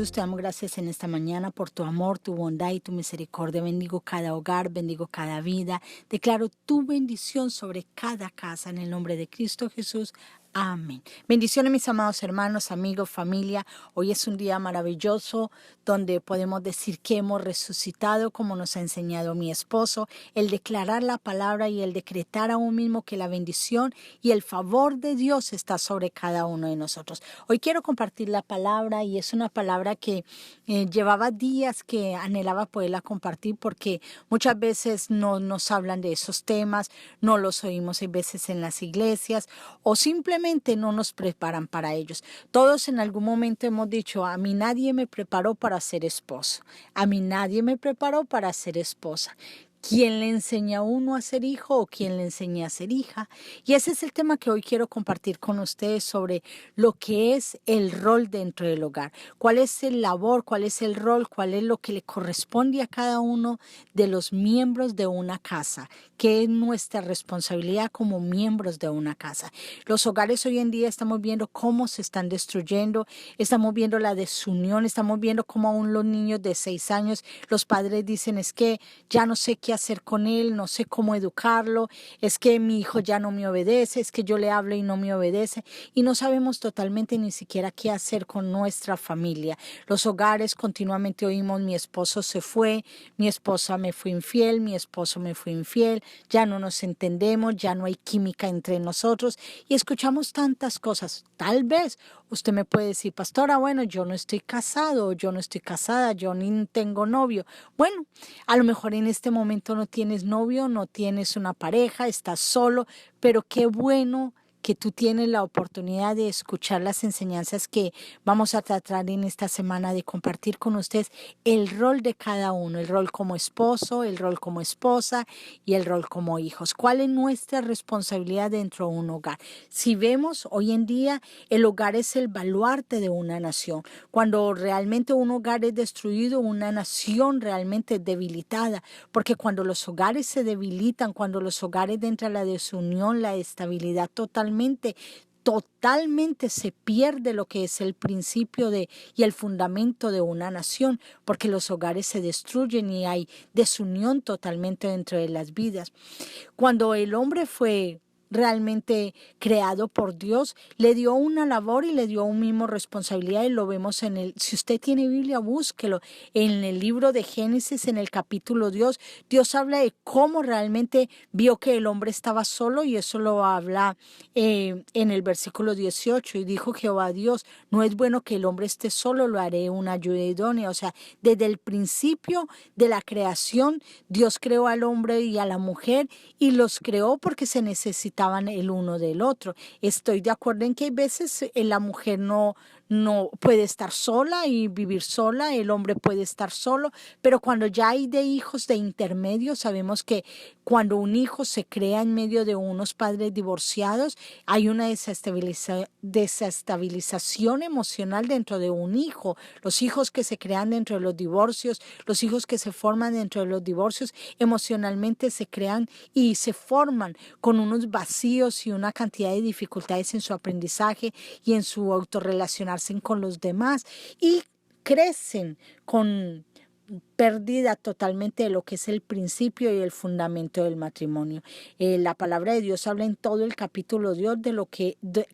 Jesús, te damos gracias en esta mañana por tu amor, tu bondad y tu misericordia. Bendigo cada hogar, bendigo cada vida. Declaro tu bendición sobre cada casa en el nombre de Cristo Jesús. Amén. Bendiciones, mis amados hermanos, amigos, familia. Hoy es un día maravilloso donde podemos decir que hemos resucitado como nos ha enseñado mi esposo. El declarar la palabra y el decretar aún mismo que la bendición y el favor de Dios está sobre cada uno de nosotros. Hoy quiero compartir la palabra y es una palabra que llevaba días que anhelaba poderla compartir porque muchas veces no nos hablan de esos temas, no los oímos a veces en las iglesias o simplemente no nos preparan para ellos. Todos en algún momento hemos dicho, a mí nadie me preparó para ser esposo, a mí nadie me preparó para ser esposa. ¿Quién le enseña a uno a ser hijo o quién le enseña a ser hija? Y ese es el tema que hoy quiero compartir con ustedes sobre lo que es el rol dentro del hogar. ¿Cuál es el labor, cuál es el rol, cuál es lo que le corresponde a cada uno de los miembros de una casa? ¿Qué es nuestra responsabilidad como miembros de una casa? Los hogares hoy en día estamos viendo cómo se están destruyendo, estamos viendo la desunión, estamos viendo cómo aún los niños de 6 años, los padres dicen es que ya no sé qué hacer con él, no sé cómo educarlo, es que mi hijo ya no me obedece, es que yo le hablo y no me obedece y no sabemos totalmente ni siquiera qué hacer con nuestra familia. Los hogares continuamente oímos mi esposo se fue, mi esposa me fue infiel, mi esposo me fue infiel, ya no nos entendemos, ya no hay química entre nosotros y escuchamos tantas cosas. Tal vez usted me puede decir, pastora, bueno, yo no estoy casado, yo no estoy casada, yo ni tengo novio. Bueno, a lo mejor en este momento no tienes novio, no tienes una pareja, estás solo, pero qué bueno que tú tienes la oportunidad de escuchar las enseñanzas que vamos a tratar en esta semana, de compartir con ustedes el rol de cada uno, el rol como esposo, el rol como esposa y el rol como hijos. ¿Cuál es nuestra responsabilidad dentro de un hogar? Si vemos hoy en día, el hogar es el baluarte de una nación. Cuando realmente un hogar es destruido, una nación realmente es debilitada, porque cuando los hogares se debilitan, cuando los hogares entra la desunión, la estabilidad totalmente se pierde lo que es el principio y el fundamento de una nación, porque los hogares se destruyen y hay desunión totalmente dentro de las vidas. Cuando el hombre fue realmente creado por Dios, le dio una labor y le dio un mismo responsabilidad y lo vemos si usted tiene Biblia, búsquelo, en el libro de Génesis, en el capítulo Dios habla de cómo realmente vio que el hombre estaba solo y eso lo habla en el versículo 18 y dijo Jehová Dios, no es bueno que el hombre esté solo, lo haré una ayuda idónea. O sea, desde el principio de la creación, Dios creó al hombre y a la mujer y los creó porque se necesitaban el uno del otro. Estoy de acuerdo en que hay veces la mujer no puede estar sola y vivir sola, el hombre puede estar solo, pero cuando ya hay de hijos de intermedio, sabemos que cuando un hijo se crea en medio de unos padres divorciados, hay una desestabilización emocional dentro de un hijo. Los hijos que se crean dentro de los divorcios, los hijos que se forman dentro de los divorcios, emocionalmente se crean y se forman con unos vacíos y una cantidad de dificultades en su aprendizaje y en su autorrelacionarse con los demás y crecen con pérdida totalmente de lo que es el principio y el fundamento del matrimonio. La palabra de Dios habla en todo el capítulo 2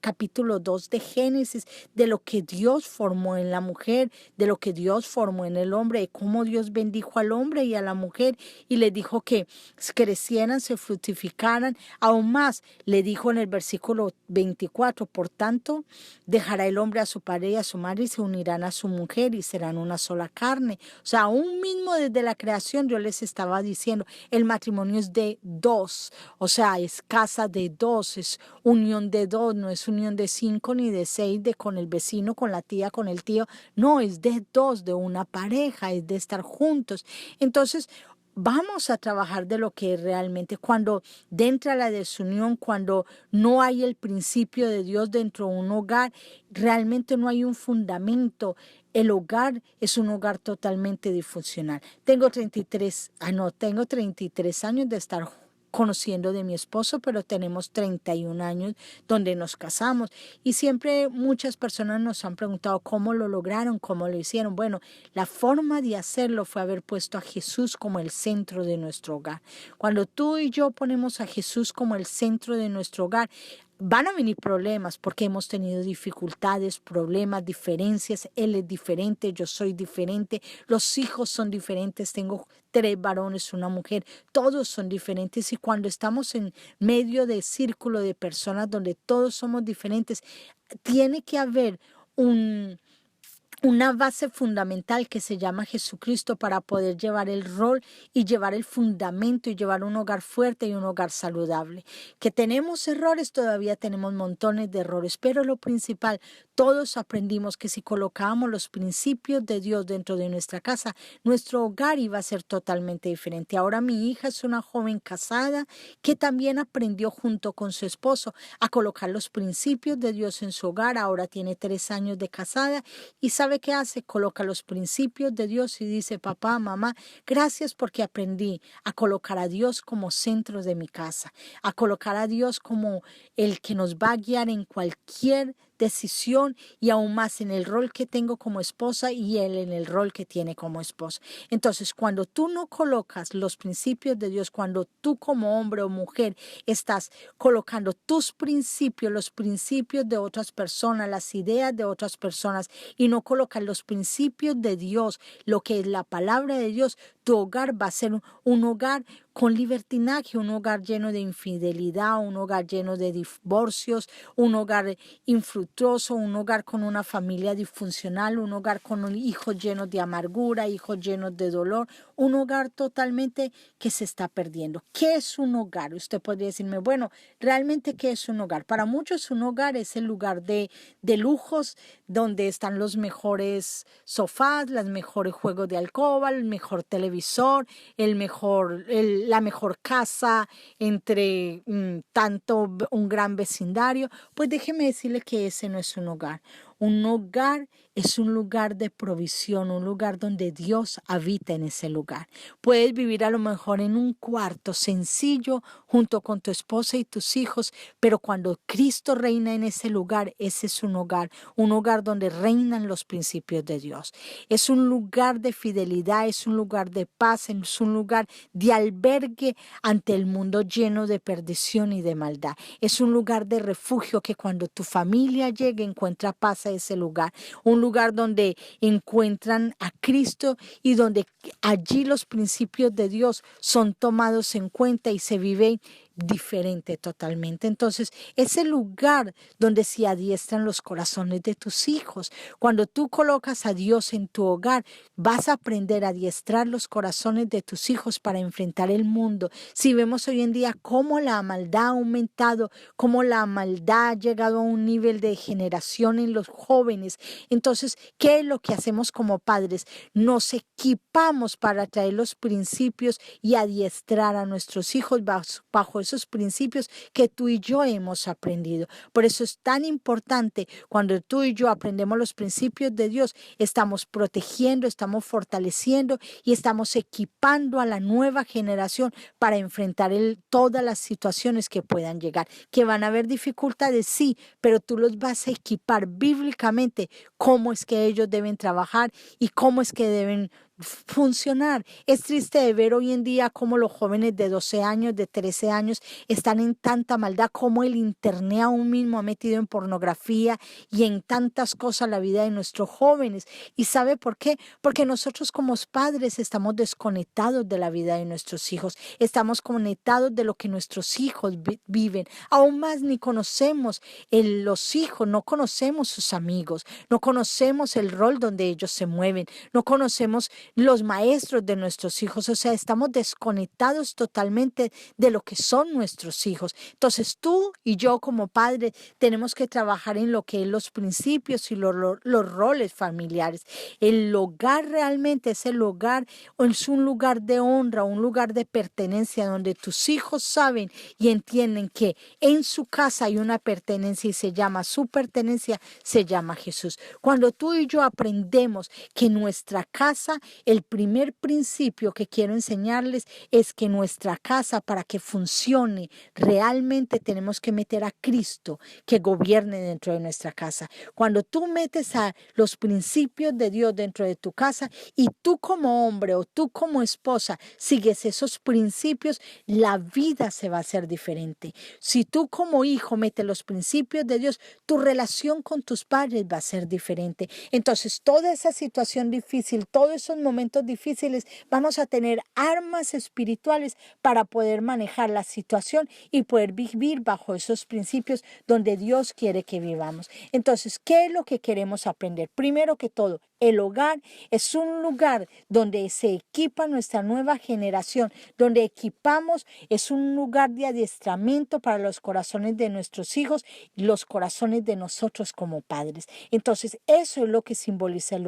capítulo 2 de Génesis, de lo que Dios formó en la mujer, de lo que Dios formó en el hombre, de cómo Dios bendijo al hombre y a la mujer y le dijo que crecieran, se fructificaran. Aún más, le dijo en el versículo 24, por tanto, dejará el hombre a su padre y a su madre y se unirán a su mujer y serán una sola carne. O sea, aún mismo desde la creación yo les estaba diciendo, el matrimonio es de dos, o sea, es casa de dos, es unión de dos, no es unión de 5 ni de 6, de con el vecino, con la tía, con el tío, no, es de dos, de una pareja, es de estar juntos. Entonces, vamos a trabajar de lo que realmente cuando entra la desunión, cuando no hay el principio de Dios dentro de un hogar, realmente no hay un fundamento. El hogar es un hogar totalmente disfuncional. Tengo 33 años de estar conociendo de mi esposo, pero tenemos 31 años donde nos casamos. Y siempre muchas personas nos han preguntado cómo lo lograron, cómo lo hicieron. Bueno, la forma de hacerlo fue haber puesto a Jesús como el centro de nuestro hogar. Cuando tú y yo ponemos a Jesús como el centro de nuestro hogar, van a venir problemas porque hemos tenido dificultades, problemas, diferencias. Él es diferente, yo soy diferente, los hijos son diferentes, tengo 3 varones, una mujer, todos son diferentes. Y cuando estamos en medio de círculo de personas donde todos somos diferentes, tiene que haber una base fundamental que se llama Jesucristo para poder llevar el rol y llevar el fundamento y llevar un hogar fuerte y un hogar saludable. Que tenemos errores, todavía tenemos montones de errores, pero lo principal, todos aprendimos que si colocábamos los principios de Dios dentro de nuestra casa, nuestro hogar iba a ser totalmente diferente. Ahora mi hija es una joven casada que también aprendió junto con su esposo a colocar los principios de Dios en su hogar. Ahora tiene 3 años de casada y ¿sabe qué hace? Coloca los principios de Dios y dice, papá, mamá, gracias porque aprendí a colocar a Dios como centro de mi casa, a colocar a Dios como el que nos va a guiar en cualquier decisión y aún más en el rol que tengo como esposa y él en el rol que tiene como esposa. Entonces, cuando tú no colocas los principios de Dios, cuando tú como hombre o mujer estás colocando tus principios, los principios de otras personas, las ideas de otras personas y no colocas los principios de Dios, lo que es la palabra de Dios, tu hogar va a ser un hogar con libertinaje, un hogar lleno de infidelidad, un hogar lleno de divorcios, un hogar infructuoso, un hogar con una familia disfuncional, un hogar con hijos llenos de amargura, hijos llenos de dolor, un hogar totalmente que se está perdiendo. ¿Qué es un hogar? Usted podría decirme, bueno, ¿realmente qué es un hogar? Para muchos un hogar es el lugar de lujos, donde están los mejores sofás, los mejores juegos de alcoba, el mejor televisor, la mejor casa entre un gran vecindario. Pues déjeme decirle que ese no es un hogar. Un hogar es un lugar de provisión, un lugar donde Dios habita en ese lugar. Puedes vivir a lo mejor en un cuarto sencillo junto con tu esposa y tus hijos, pero cuando Cristo reina en ese lugar, ese es un hogar donde reinan los principios de Dios. Es un lugar de fidelidad, es un lugar de paz, es un lugar de albergue ante el mundo lleno de perdición y de maldad. Es un lugar de refugio que cuando tu familia llegue encuentra paz a ese lugar. Un lugar donde encuentran a Cristo y donde allí los principios de Dios son tomados en cuenta y se vive diferente totalmente. Entonces, es el lugar donde se adiestran los corazones de tus hijos. Cuando tú colocas a Dios en tu hogar, vas a aprender a adiestrar los corazones de tus hijos para enfrentar el mundo. Si vemos hoy en día cómo la maldad ha aumentado, cómo la maldad ha llegado a un nivel de generación en los jóvenes, entonces, ¿qué es lo que hacemos como padres? Nos equipamos para traer los principios y adiestrar a nuestros hijos bajo esos principios que tú y yo hemos aprendido. Por eso es tan importante cuando tú y yo aprendemos los principios de Dios, estamos protegiendo, estamos fortaleciendo y estamos equipando a la nueva generación para enfrentar todas las situaciones que puedan llegar. Que van a haber dificultades, sí, pero tú los vas a equipar bíblicamente cómo es que ellos deben trabajar y cómo es que deben funcionar. Es triste de ver hoy en día cómo los jóvenes de 12 años, de 13 años están en tanta maldad, como el internet aún mismo ha metido en pornografía y en tantas cosas la vida de nuestros jóvenes. ¿Y sabe por qué? Porque nosotros como padres estamos desconectados de la vida de nuestros hijos, estamos conectados de lo que nuestros hijos viven. Aún más ni conocemos los hijos, no conocemos sus amigos, no conocemos el rol donde ellos se mueven, no conocemos los maestros de nuestros hijos, o sea, estamos desconectados totalmente de lo que son nuestros hijos. Entonces tú y yo como padres tenemos que trabajar en lo que es los principios y los roles familiares. El hogar realmente es el hogar, es un lugar de honra, un lugar de pertenencia donde tus hijos saben y entienden que en su casa hay una pertenencia y su pertenencia se llama Jesús. Cuando tú y yo aprendemos que nuestra casa el primer principio que quiero enseñarles es que nuestra casa, para que funcione realmente, tenemos que meter a Cristo que gobierne dentro de nuestra casa. Cuando tú metes a los principios de Dios dentro de tu casa y tú como hombre o tú como esposa sigues esos principios, la vida se va a hacer diferente. Si tú como hijo metes los principios de Dios, tu relación con tus padres va a ser diferente. Entonces, toda esa situación difícil, todos esos momentos difíciles, vamos a tener armas espirituales para poder manejar la situación y poder vivir bajo esos principios donde Dios quiere que vivamos. Entonces, ¿qué es lo que queremos aprender? Primero que todo, el hogar es un lugar donde se equipa nuestra nueva generación, donde equipamos, es un lugar de adiestramiento para los corazones de nuestros hijos y los corazones de nosotros como padres. Entonces, eso es lo que simboliza el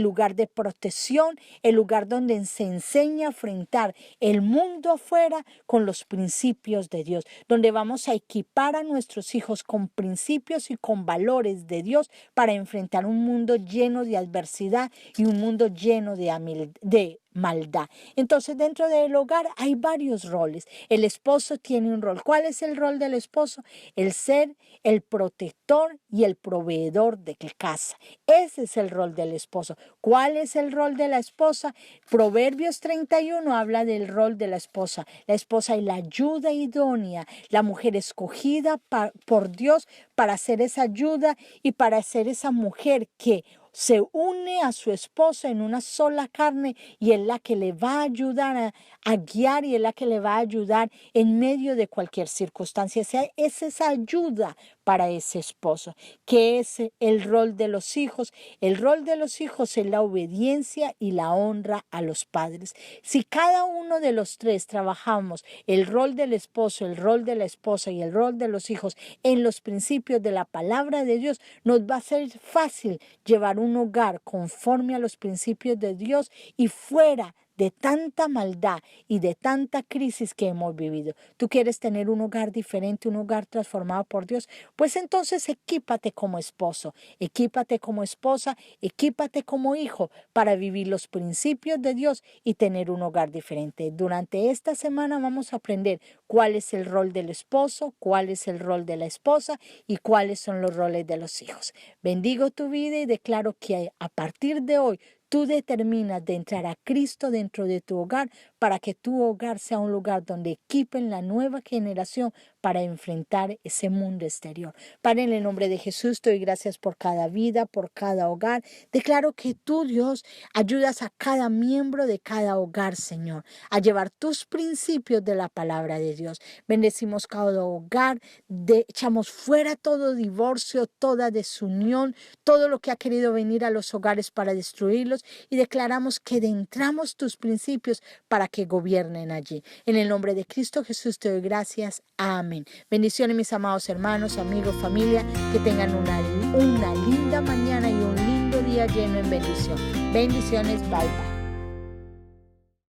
lugar de protección, el lugar donde se enseña a enfrentar el mundo afuera con los principios de Dios, donde vamos a equipar a nuestros hijos con principios y con valores de Dios para enfrentar un mundo lleno de adversidad y un mundo lleno de maldad. Entonces, dentro del hogar hay varios roles. El esposo tiene un rol. ¿Cuál es el rol del esposo? El ser el protector y el proveedor de casa. Ese es el rol del esposo. ¿Cuál es el rol de la esposa? Proverbios 31 habla del rol de la esposa. La esposa es la ayuda idónea, la mujer escogida por Dios para ser esa ayuda y para ser esa mujer que se une a su esposo en una sola carne y es la que le va a ayudar a guiar y es la que le va a ayudar en medio de cualquier circunstancia. Es esa ayuda para ese esposo. ¿Qué es el rol de los hijos? El rol de los hijos es la obediencia y la honra a los padres. Si cada uno de los tres trabajamos el rol del esposo, el rol de la esposa y el rol de los hijos en los principios de la palabra de Dios, nos va a ser fácil llevar un hogar conforme a los principios de Dios y fuera de tanta maldad y de tanta crisis que hemos vivido. ¿Tú quieres tener un hogar diferente, un hogar transformado por Dios? Pues entonces equípate como esposo, equípate como esposa, equípate como hijo para vivir los principios de Dios y tener un hogar diferente. Durante esta semana vamos a aprender cuál es el rol del esposo, cuál es el rol de la esposa y cuáles son los roles de los hijos. Bendigo tu vida y declaro que a partir de hoy tú determinas de entrar a Cristo dentro de tu hogar para que tu hogar sea un lugar donde equipen la nueva generación para enfrentar ese mundo exterior. Padre, en el nombre de Jesús, te doy gracias por cada vida, por cada hogar. Declaro que tú, Dios, ayudas a cada miembro de cada hogar, Señor, a llevar tus principios de la palabra de Dios. Bendecimos cada hogar, echamos fuera todo divorcio, toda desunión, todo lo que ha querido venir a los hogares para destruirlos y declaramos que entramos tus principios para que gobiernen allí. En el nombre de Cristo Jesús te doy gracias. Amén. Bendiciones, mis amados hermanos, amigos, familia, que tengan una linda mañana y un lindo día lleno en bendición. Bendiciones, bye bye.